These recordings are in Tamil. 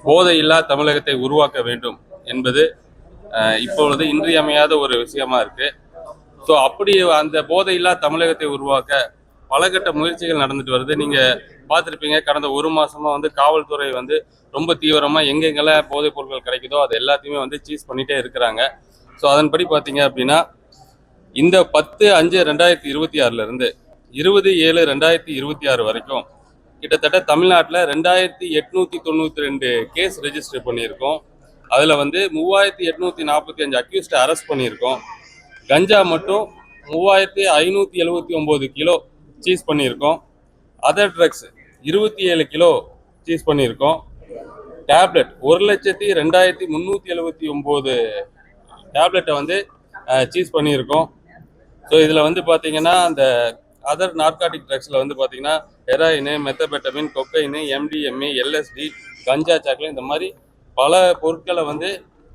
போதையில்லா தமிழகத்தை உருவாக்க வேண்டும் என்பது இப்பொழுது இன்றியமையாத ஒரு விஷயமா இருக்கு. ஸோ அப்படி அந்த போதையில்லா தமிழகத்தை உருவாக்க பலகட்ட முயற்சிகள் நடந்துட்டு வருது. நீங்க பார்த்துருப்பீங்க, கடந்த ஒரு மாசமா காவல்துறை ரொம்ப தீவிரமா எங்கெங்கெல்லாம் போதைப் பொருட்கள் கிடைக்குதோ அது எல்லாத்தையுமே சீஸ் பண்ணிட்டே இருக்கிறாங்க. ஸோ அதன்படி பார்த்தீங்க அப்படின்னா இந்த 10/5/2026 இருந்து 20/7/2026 வரைக்கும் கிட்டத்தட்ட தமிழ்நாட்டில் 2892 கேஸ் ரெஜிஸ்டர் பண்ணியிருக்கோம். அதில் 3845 அக்யூஸ்ட் அரெஸ்ட் பண்ணியிருக்கோம். கஞ்சா மட்டும் 3579 கிலோ சீஸ் பண்ணியிருக்கோம். அதர் ட்ரக்ஸ் 27 கிலோ சீஸ் பண்ணியிருக்கோம். டேப்லெட் 1,02,379 டேப்லெட்டை சீஸ் பண்ணியிருக்கோம். ஸோ இதில் பார்த்தீங்கன்னா அந்த அதர் நார்காட்டிக் ட்ரக்ஸில் பார்த்தீங்கன்னா ஹெராயின், மெத்தபெட்டமின், கொக்கைனு, MDMA, LSD, கஞ்சா சாக்லேட், இந்த மாதிரி பல பொருட்களை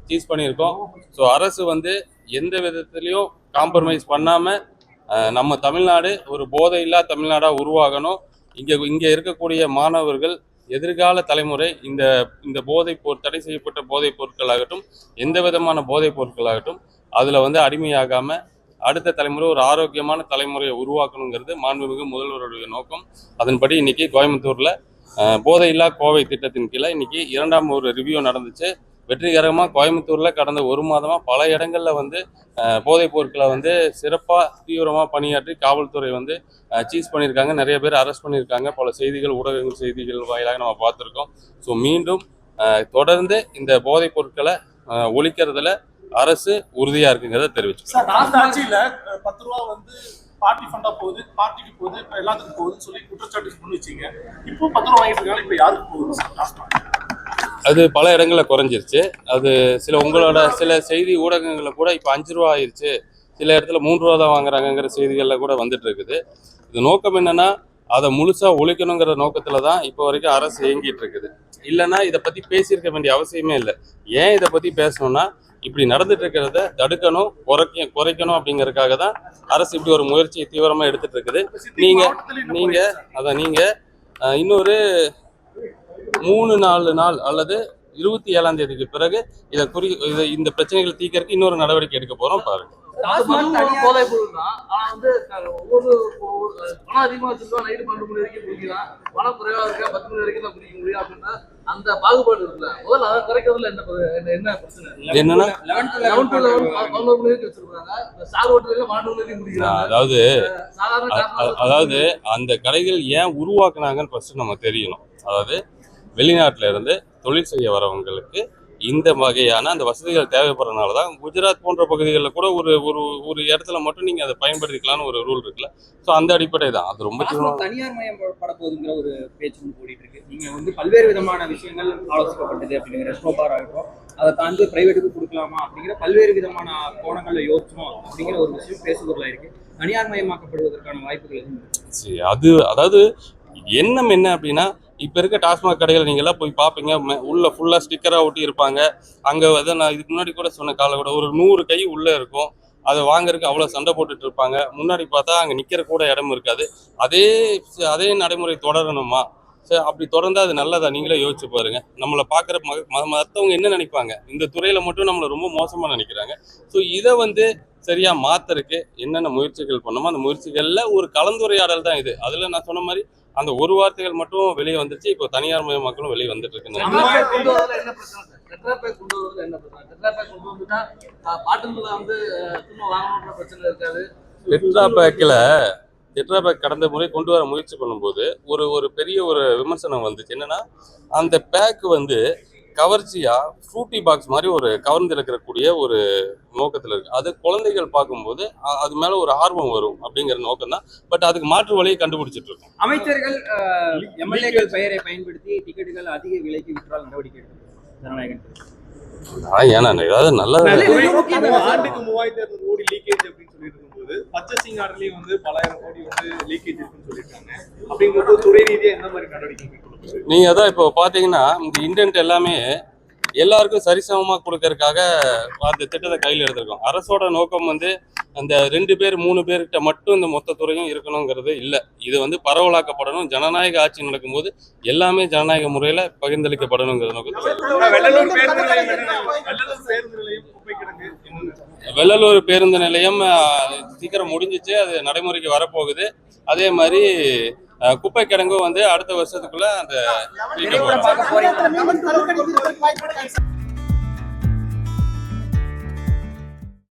சீஸ் பண்ணியிருக்கோம். ஸோ அரசு எந்த விதத்துலையும் காம்ப்ரமைஸ் பண்ணாமல் நம்ம தமிழ்நாடு ஒரு போதையில்லா தமிழ்நாடாக உருவாகணும். இங்கே இருக்கக்கூடிய மாணவர்கள், எதிர்கால தலைமுறை இந்த தடை செய்யப்பட்ட போதைப் பொருட்களாகட்டும், எந்த விதமான போதைப் பொருட்களாகட்டும் அதில் அடிமையாகாமல் அடுத்த தலைமுறை ஒரு ஆரோக்கியமான தலைமுறையை உருவாக்கணுங்கிறது மாண்புமிகு முதல்வருடைய நோக்கம். அதன்படி இன்னைக்கு கோயம்புத்தூர்ல போதையில்லா கோவை திட்டத்தின் கீழே இன்னைக்கு 2ஆம் ஒரு ரிவ்யூ நடந்துச்சு. வெற்றிகரமாக கோயம்புத்தூர்ல கடந்த ஒரு மாதமா பல இடங்கள்ல போதைப் பொருட்களை சிறப்பாக தீவிரமாக பணியாற்றி காவல்துறை சீஸ் பண்ணியிருக்காங்க. நிறைய பேர் அரெஸ்ட் பண்ணியிருக்காங்க. பல செய்திகள், ஊடகங்கள் செய்திகள் வாயிலாக நம்ம பார்த்துருக்கோம். ஸோ மீண்டும் தொடர்ந்து இந்த போதைப் பொருட்களை ஒழிக்கிறதுல அரசு உறுதியா இருக்குங்கிறத தெரிவிச்சு. ஆட்சியில 10 ரூபா பார்ட்டி ஃபண்டா போகுது, பார்ட்டிக்கு போகுது, எல்லாத்துக்கும் போகுதுன்னு சொல்லி குற்றச்சாட்டு பண்ணி வச்சீங்க. இப்போ 10 ரூபா வாங்கிட்டு இருக்காங்க, இப்போ யாருக்கு போகுது? அது பல இடங்கள்ல குறைஞ்சிருச்சு. அது உங்களோட சில செய்தி ஊடகங்கள்ல கூட இப்போ 5 ரூபா ஆயிடுச்சு, சில இடத்துல 3 ரூபா தான் வாங்குறாங்கிற செய்திகள்ல கூட வந்துட்டு இருக்குது. இது நோக்கம் என்னன்னா அதை முழுசா ஒழிக்கணுங்கிற நோக்கத்துல தான் இப்போ வரைக்கும் அரசு இயங்கிட்டு இருக்குது. இல்லைன்னா இதை பத்தி பேசியிருக்க வேண்டிய அவசியமே இல்லை. ஏன் இதை பத்தி பேசணும்னா இப்படி நடந்துட்டு இருக்கிறத தடுக்கணும், குறைக்கணும் அப்படிங்கறதுக்காக தான் அரசு இப்படி ஒரு முயற்சியை தீவிரமா எடுத்துட்டு இருக்குது. நீங்க இன்னொரு 3-4 நாள் அல்லது 27ஆம் தேதிக்கு பிறகு இந்த பிரச்சனைகளை தீர்க்கறதுக்கு இன்னொரு நடவடிக்கை எடுக்க போறோம். பாருங்க, போதைப் பொருள் தான். ஆனா ஒவ்வொரு பணம் அதிகமா வச்சிருக்கோம், நைட்டு 12 மணி வரைக்கும் குடிக்கலாம், பணம் குறைவா இருக்கா 10 மணி வரைக்கும் தான் குடிக்க முடியும் அப்படின்னா அந்த பாகுபாடு இருக்குல்ல. முதல்ல அதை குறைக்கிறதுல என்ன பிரச்சனை? என்னன்னா 11 to 11 மணி வரைக்கும் வச்சிருக்காங்க. ஸ்டார் ஹோட்டல்ல 12 மணி வரைக்கும் குடிக்கிறாங்க. அதாவது அந்த கடைகள் ஏன் உருவாக்குனாங்கன்னு ஃபர்ஸ்ட் நம்ம தெரியணும். அதாவது வெளிநாட்டுல இருந்து தொழில் செய்ய வரவங்களுக்கு இந்த வகையான அந்த வசதிகள் தேவைப்படுறதுனால தான் குஜராத் போன்ற பகுதிகளில் கூட ஒரு இடத்துல மட்டும் நீங்கள் அதை பயன்படுத்திக்கலாம்னு ஒரு ரூல் இருக்குல்ல. ஸோ அந்த அடிப்படை தான் அது ரொம்ப தனியார் மயம் பட போகுதுங்கிற ஒரு பேச்சு ஓடிட்டு இருக்கு. நீங்கள் பல்வேறு விதமான விஷயங்கள் ஆலோசிக்கப்பட்டது அப்படிங்கிற ஸ்னோபார் ஆகட்டும், அதை தாண்டி பிரைவேட்டுக்கு கொடுக்கலாமா அப்படிங்கிற பல்வேறு விதமான கோணங்களில் யோசிச்சோம் அப்படிங்கிற ஒரு விஷயம் பேசுபொருளாக இருக்கு. தனியார் மயமாக்கப்படுவதற்கான வாய்ப்புகள் எதுவும் அது அதாவது எண்ணம் என்ன அப்படின்னா, இப்போ இருக்க டாஸ்மாக் கடைகள் நீங்கள்லாம் போய் பார்ப்பீங்க, உள்ள ஃபுல்லாக ஸ்டிக்கராக ஒட்டி இருப்பாங்க. அங்கே நான் இதுக்கு முன்னாடி கூட சொன்ன கூட ஒரு 100 கை உள்ளே இருக்கும். அதை வாங்குறதுக்கு அவ்வளோ சண்டை போட்டுட்டு இருப்பாங்க. முன்னாடி பார்த்தா அங்கே நிற்கிற கூட இடம் இருக்காது. அதே நடைமுறை தொடரணுமா? சரி, அப்படி தொடர்ந்தா அது நல்லதா? நீங்களே யோசிச்சு பாருங்க. நம்மளை பார்க்குற மற்றவங்க என்ன நினைப்பாங்க? இந்த துறையில் மட்டும் நம்மளை ரொம்ப மோசமாக நினைக்கிறாங்க. ஸோ இதை சரியா மாத்துறதுக்கு என்னென்ன முயற்சிகள் பண்ணணுமோ அந்த முயற்சிகள்ல ஒரு கலந்துரையாடல் தான் இது. அதுல நான் சொன்ன மாதிரி அந்த ஒரு வார்த்தைகள் மட்டும் வெளியே வந்துருச்சு. இப்போ தனியார் மயமாக்கலும் வெளியே வந்துட்டு இருக்கு. டெட்ரா பேக் கடந்த முறை கொண்டு வர முயற்சி பண்ணும்போது ஒரு பெரிய ஒரு விமர்சனம் வந்துச்சு. என்னன்னா அந்த பேக் கவர்ச்சியா ஃப்ரூட்டி பாக்ஸ் மாதிரி ஒரு கவர்ந்து இருக்கக்கூடிய ஒரு நோக்கத்துல இருக்கு. அது குழந்தைகள் பார்க்கும்போது அது மேல ஒரு ஆர்வம் வரும் அப்படிங்கிற நோக்கம் தான். பட் அதுக்கு மாற்று வழியை கண்டுபிடிச்சிட்டு இருக்கோம். அமைச்சர்கள் எம்எல்ஏக்கள் பெயரை பயன்படுத்தி டிக்கெட்டுகள் அதிக விலைக்கு விற்றால் நடவடிக்கை ஏன்னா ஏதாவது நல்ல ஆண்டுக்கு 3200 கோடி லீக்கேஜ் அப்படின்னு சொல்லிட்டு இருக்கும்போது பர்ச்சேசிங் ஆர்டர்லயும் பல ஆயிரம் கோடி லீக்கேஜ் இருக்குன்னு சொல்லியிருக்காங்க. அப்படிங்கும்போது துறை ரீதியா எந்த மாதிரி நடவடிக்கை? நீங்க அதான் இப்போ பாத்தீங்கன்னா இந்த இண்டென்ட் எல்லாமே எல்லாருக்கும் சரிசமமா கொடுக்கறதுக்காக அந்த திட்டத்தை கையில் எடுத்திருக்கோம். அரசோட நோக்கம் அந்த 2 பேர் 3 பேர்கிட்ட மட்டும் இந்த மொத்த துறையும் இருக்கணுங்கிறது இல்லை. இது வந்து பரவலாக்கப்படணும். ஜனநாயக ஆட்சி நடக்கும்போது எல்லாமே ஜனநாயக முறையில் பகிர்ந்தளிக்கப்படணுங்கிற நோக்கத்தில் வெள்ளலூர் பேருந்து நிலையம் வெள்ளலூர் பேருந்து நிலையம் குப்பை கிடங்கு என்னன்னு வெள்ளலூர் பேருந்து நிலையம் சீக்கிரம் முடிஞ்சிச்சு. அது நடைமுறைக்கு வரப்போகுது. அதே மாதிரி குப்பை கிடங்கும் வந்து அடுத்த வருஷத்துக்குள்ள அந்த பார்க்க போறீங்க.